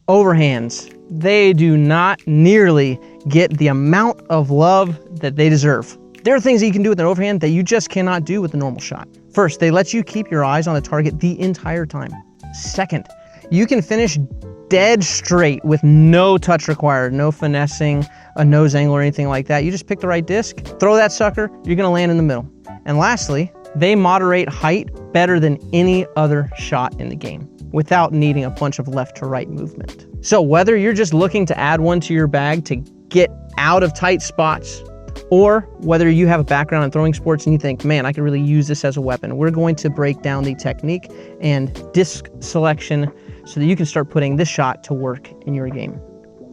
Overhands. They do not nearly get the amount of love that they deserve. There are things that you can do with an overhand that you just cannot do with a normal shot. First, they let you keep your eyes on the target the entire time. Second, you can finish dead straight with no touch required, no finessing, a nose angle or anything like that. You just pick the right disc, throw that sucker, you're gonna land in the middle. And lastly, they moderate height better than any other shot in the game without needing a bunch of left to right movement. So whether you're just looking to add one to your bag to get out of tight spots, or whether you have a background in throwing sports and you think, man, I could really use this as a weapon, we're going to break down the technique and disc selection so that you can start putting this shot to work in your game.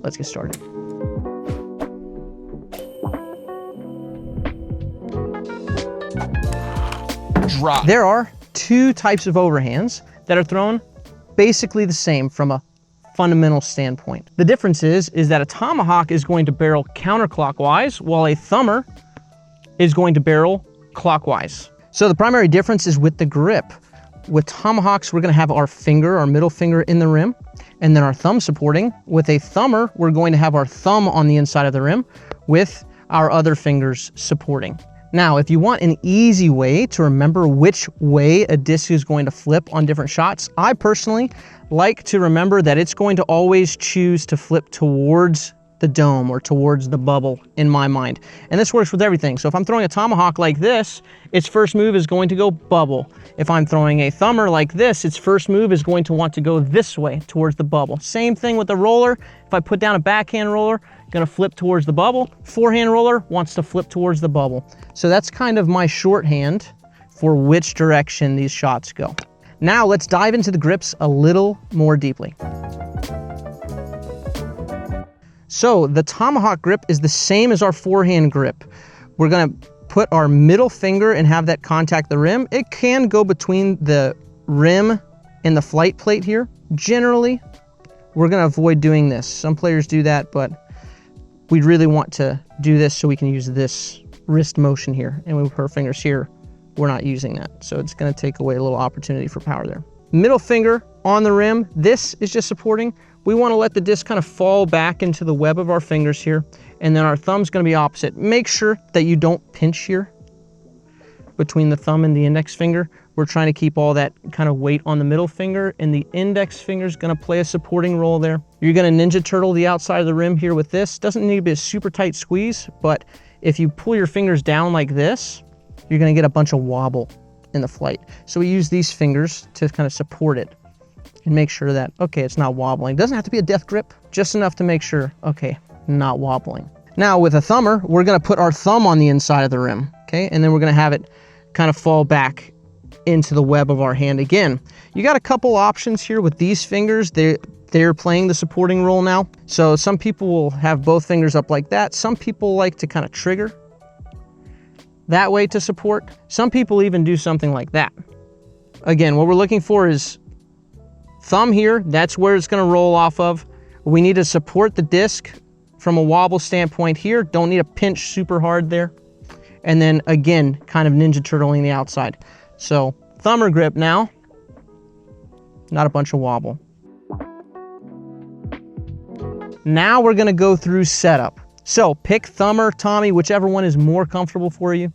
Let's get started. Drop. There are two types of overhands that are thrown basically the same from a fundamental standpoint. The difference is that a tomahawk is going to barrel counterclockwise while a thumber is going to barrel clockwise. So the primary difference is with the grip. With tomahawks, we're gonna have our finger, our middle finger in the rim, and then our thumb supporting. With a thumber, we're going to have our thumb on the inside of the rim with our other fingers supporting. Now, if you want an easy way to remember which way a disc is going to flip on different shots, I personally like to remember that it's going to always choose to flip towards the dome or towards the bubble in my mind. And this works with everything. So if I'm throwing a tomahawk like this, its first move is going to go bubble. If I'm throwing a thumber like this, its first move is going to want to go this way towards the bubble. Same thing with the roller. If I put down a backhand roller, gonna flip towards the bubble. Forehand roller wants to flip towards the bubble. So that's kind of my shorthand for which direction these shots go. Now let's dive into the grips a little more deeply. So the tomahawk grip is the same as our forehand grip. We're gonna put our middle finger and have that contact the rim. It can go between the rim and the flight plate here. Generally, we're gonna avoid doing this. Some players do that, but we really want to do this so we can use this wrist motion here. And when we put our fingers here, we're not using that. So it's gonna take away a little opportunity for power there. Middle finger on the rim, this is just supporting. We wanna let the disc kind of fall back into the web of our fingers here, and then our thumb's gonna be opposite. Make sure that you don't pinch here between the thumb and the index finger. We're trying to keep all that kind of weight on the middle finger, and the index finger's gonna play a supporting role there. You're gonna ninja turtle the outside of the rim here with this. Doesn't need to be a super tight squeeze, but if you pull your fingers down like this, you're gonna get a bunch of wobble in the flight. So we use these fingers to kind of support it and make sure that, okay, it's not wobbling. It doesn't have to be a death grip, just enough to make sure, okay, not wobbling. Now with a thumber, we're gonna put our thumb on the inside of the rim, okay? And then we're gonna have it kind of fall back into the web of our hand again. You got a couple options here with these fingers. They're playing the supporting role now. So some people will have both fingers up like that. Some people like to kind of trigger that way to support. Some people even do something like that. Again, what we're looking for is thumb here. That's where it's gonna roll off of. We need to support the disc from a wobble standpoint here. Don't need to pinch super hard there. And then again, kind of ninja turtling the outside. So thumber grip now, not a bunch of wobble. Now we're gonna go through setup. So pick thumber, Tommy, whichever one is more comfortable for you.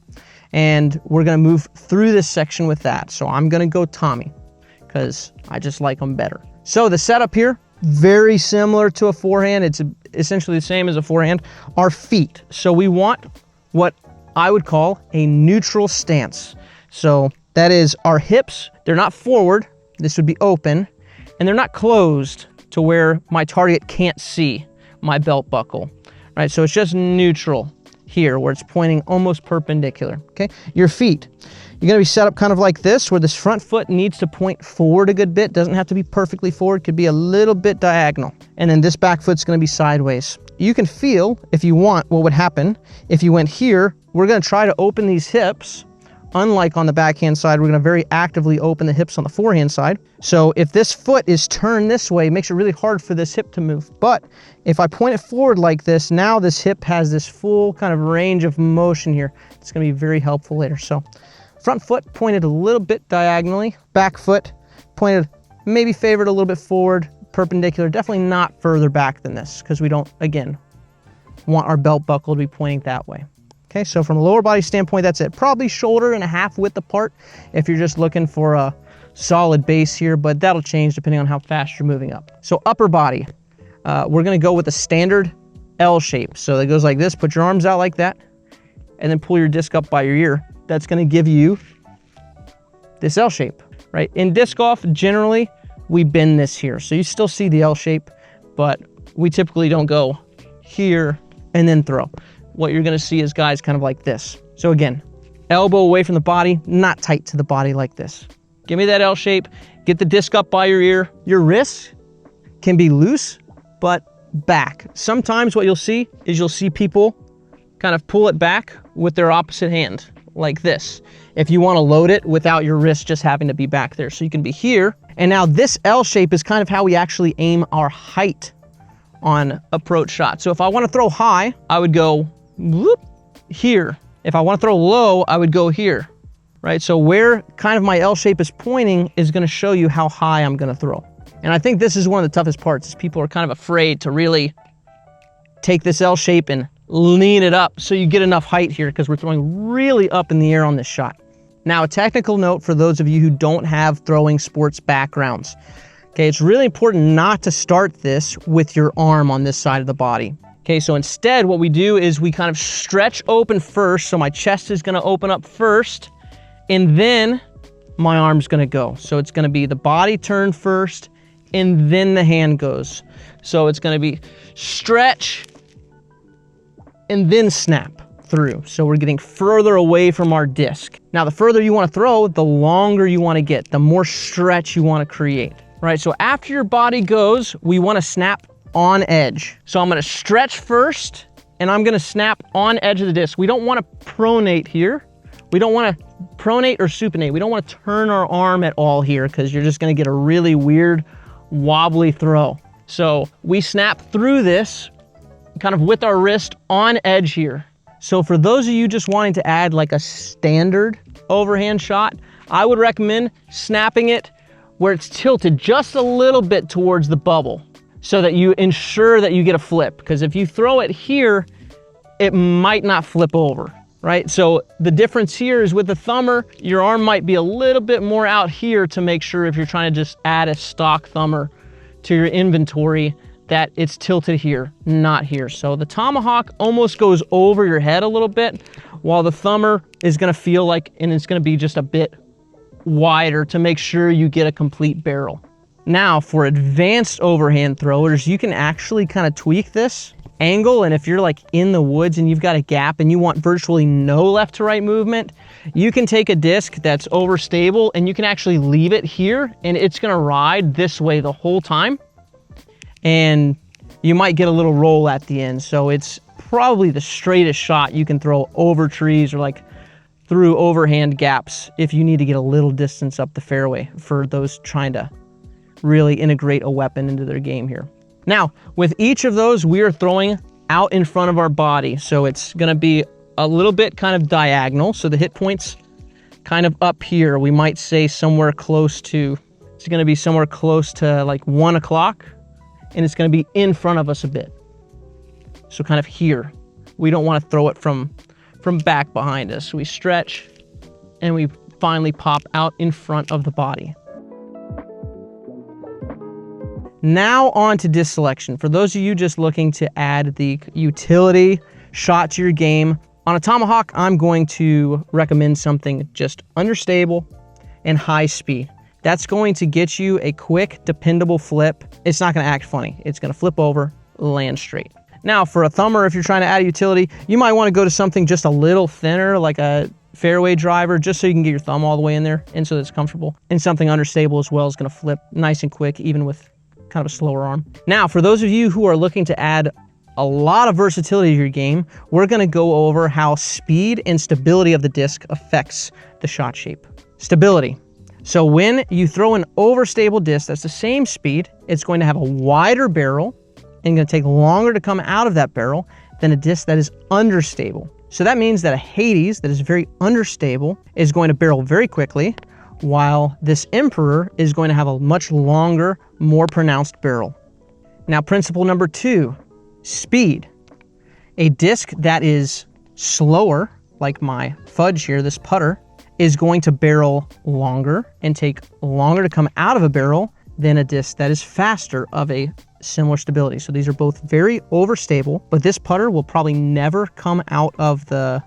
And we're gonna move through this section with that. So I'm gonna go Tommy, because I just like them better. So the setup here, very similar to a forehand. It's essentially the same as a forehand. Our feet. So we want what I would call a neutral stance. So that is our hips, they're not forward, this would be open, and they're not closed to where my target can't see my belt buckle, right? So it's just neutral here where it's pointing almost perpendicular, okay? Your feet, you're gonna be set up kind of like this, where this front foot needs to point forward a good bit, doesn't have to be perfectly forward, could be a little bit diagonal. And then this back foot's gonna be sideways. You can feel, if you want, what would happen if you went here. We're gonna try to open these hips. Unlike on the backhand side, we're gonna very actively open the hips on the forehand side. So if this foot is turned this way, it makes it really hard for this hip to move. But if I point it forward like this, now this hip has this full kind of range of motion here. It's gonna be very helpful later. So front foot pointed a little bit diagonally, back foot pointed, maybe favored a little bit forward, perpendicular, definitely not further back than this, because we don't, again, want our belt buckle to be pointing that way. Okay, so from a lower body standpoint, that's it. Probably shoulder and a half width apart if you're just looking for a solid base here, but that'll change depending on how fast you're moving up. So upper body, we're gonna go with a standard L shape. So it goes like this, put your arms out like that, and then pull your disc up by your ear. That's gonna give you this L shape, right? In disc golf, generally, we bend this here. So you still see the L shape, but we typically don't go here and then throw. What you're gonna see is guys kind of like this. So again, elbow away from the body, not tight to the body like this. Give me that L shape, get the disc up by your ear. Your wrists can be loose, but back. Sometimes what you'll see is you'll see people kind of pull it back with their opposite hand, like this. If you wanna load it without your wrist just having to be back there. So you can be here, and now this L shape is kind of how we actually aim our height on approach shot. So if I wanna throw high, I would go whoop, here. If I wanna throw low, I would go here, right? So where kind of my L shape is pointing is gonna show you how high I'm gonna throw. And I think this is one of the toughest parts, is people are kind of afraid to really take this L shape and lean it up so you get enough height here, because we're throwing really up in the air on this shot. Now, a technical note for those of you who don't have throwing sports backgrounds. Okay, it's really important not to start this with your arm on this side of the body. Okay, so instead what we do is we kind of stretch open first, so my chest is gonna open up first, and then my arm's gonna go. So it's gonna be the body turn first, and then the hand goes. So it's gonna be stretch, and then snap through. So we're getting further away from our disc. Now, the further you wanna throw, the longer you wanna get, the more stretch you wanna create, right? So after your body goes, we wanna snap on edge. So I'm gonna stretch first, and I'm gonna snap on edge of the disc. We don't wanna pronate here. We don't wanna pronate or supinate. We don't wanna turn our arm at all here, because you're just gonna get a really weird, wobbly throw. So we snap through this, kind of with our wrist on edge here. So for those of you just wanting to add like a standard overhand shot, I would recommend snapping it where it's tilted just a little bit towards the bubble, so that you ensure that you get a flip. Because if you throw it here, it might not flip over, right? So the difference here is with the thumber, your arm might be a little bit more out here to make sure, if you're trying to just add a stock thumber to your inventory, that it's tilted here, not here. So the tomahawk almost goes over your head a little bit, while the thumber is gonna feel like, and it's gonna be just a bit wider to make sure you get a complete barrel. Now, for advanced overhand throwers, you can actually kind of tweak this angle, and if you're like in the woods and you've got a gap and you want virtually no left to right movement, you can take a disc that's overstable and you can actually leave it here, and it's gonna ride this way the whole time, and you might get a little roll at the end. So it's probably the straightest shot you can throw over trees or like through overhand gaps if you need to get a little distance up the fairway, for those trying to really integrate a weapon into their game here. Now, with each of those, we are throwing out in front of our body. So it's gonna be a little bit kind of diagonal. So the hit point's kind of up here. We might say somewhere close to, it's gonna be somewhere close to like 1 o'clock, and it's gonna be in front of us a bit. So kind of here. We don't wanna throw it from back behind us. We stretch, and we finally pop out in front of the body. Now on to disc selection. For those of you just looking to add the utility shot to your game, on a tomahawk, I'm going to recommend something just understable and high speed. That's going to get you a quick, dependable flip. It's not gonna act funny. It's gonna flip over, land straight. Now for a thumber, if you're trying to add a utility, you might wanna go to something just a little thinner, like a fairway driver, just so you can get your thumb all the way in there and so that it's comfortable. And something understable as well is gonna flip nice and quick, even with kind of a slower arm. Now, for those of you who are looking to add a lot of versatility to your game, we're gonna go over how speed and stability of the disc affects the shot shape. Stability. So when you throw an overstable disc that's the same speed, it's going to have a wider barrel and gonna take longer to come out of that barrel than a disc that is understable. So that means that a Hades that is very understable is going to barrel very quickly, while this Emperor is going to have a much longer, more pronounced barrel. Now, principle number 2, speed. A disc that is slower, like my fudge here, this putter, is going to barrel longer and take longer to come out of a barrel than a disc that is faster of a similar stability. So these are both very overstable, but this putter will probably never come out of the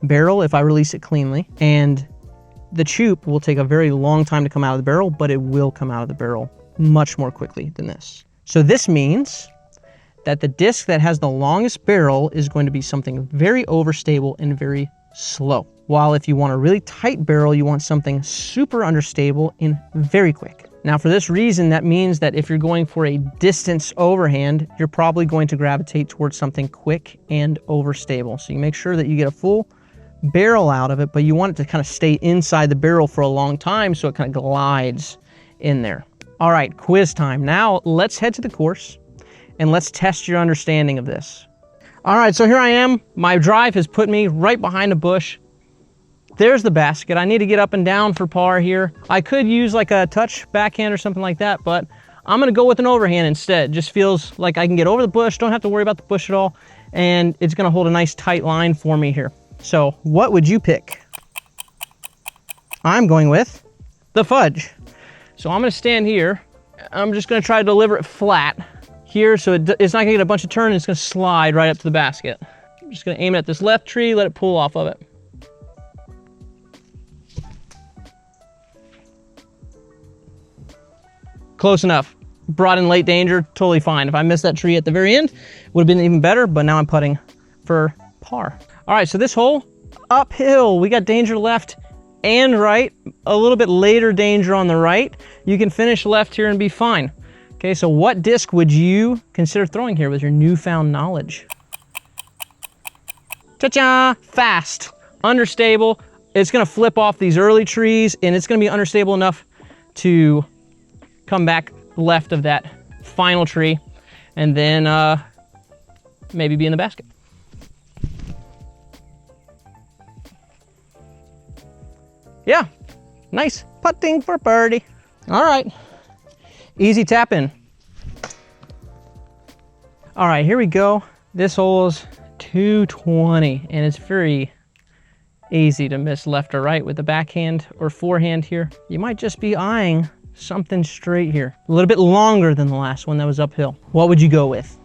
barrel if I release it cleanly. And the Choop will take a very long time to come out of the barrel, but it will come out of the barrel much more quickly than this. So this means that the disc that has the longest barrel is going to be something very overstable and very slow. While if you want a really tight barrel, you want something super understable and very quick. Now for this reason, that means that if you're going for a distance overhand, you're probably going to gravitate towards something quick and overstable. So you make sure that you get a full barrel out of it, but you want it to kind of stay inside the barrel for a long time so it kind of glides in there. All right, quiz time. Now let's head to the course and let's test your understanding of this. All right, so here I am. My drive has put me right behind a bush. There's the basket. I need to get up and down for par here. I could use like a touch backhand or something like that, but I'm gonna go with an overhand instead. Just feels like I can get over the bush, don't have to worry about the bush at all, and it's gonna hold a nice tight line for me here. So what would you pick? I'm going with the fudge. So I'm gonna stand here. I'm just gonna try to deliver it flat here so it's not gonna get a bunch of turn, it's gonna slide right up to the basket. I'm just gonna aim it at this left tree, let it pull off of it. Close enough. Brought in late danger, totally fine. If I missed that tree at the very end, would have been even better, but now I'm putting for par. All right, so this hole, uphill. We got danger left and right, a little bit later danger on the right. You can finish left here and be fine. Okay, so what disc would you consider throwing here with your newfound knowledge? Cha-cha, fast, understable. It's gonna flip off these early trees and it's gonna be understable enough to come back left of that final tree and then maybe be in the basket. Yeah, nice putting for birdie. All right, easy tap in. All right, here we go. This hole's 220 and it's very easy to miss left or right with the backhand or forehand here. You might just be eyeing something straight here. A little bit longer than the last one that was uphill. What would you go with?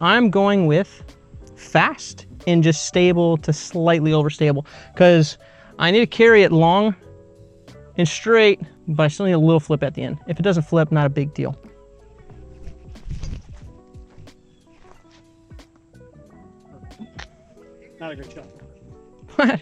I'm going with fast and just stable to slightly overstable because I need to carry it long and straight, but I still need a little flip at the end. If it doesn't flip, not a big deal. Not a great shot.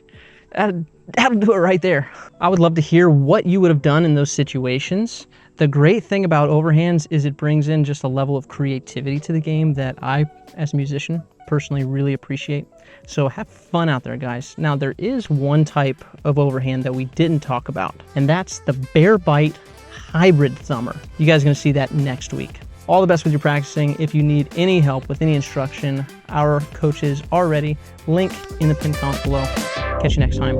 That'll do it right there. I would love to hear what you would have done in those situations. The great thing about overhands is it brings in just a level of creativity to the game that I, as a musician, personally really appreciate. So have fun out there, guys. Now, there is one type of overhand that we didn't talk about, and that's the bare bite hybrid thumber. You guys are gonna see that next week. All the best with your practicing. If you need any help with any instruction, our coaches are ready. Link in the pinned comment below. Catch you next time.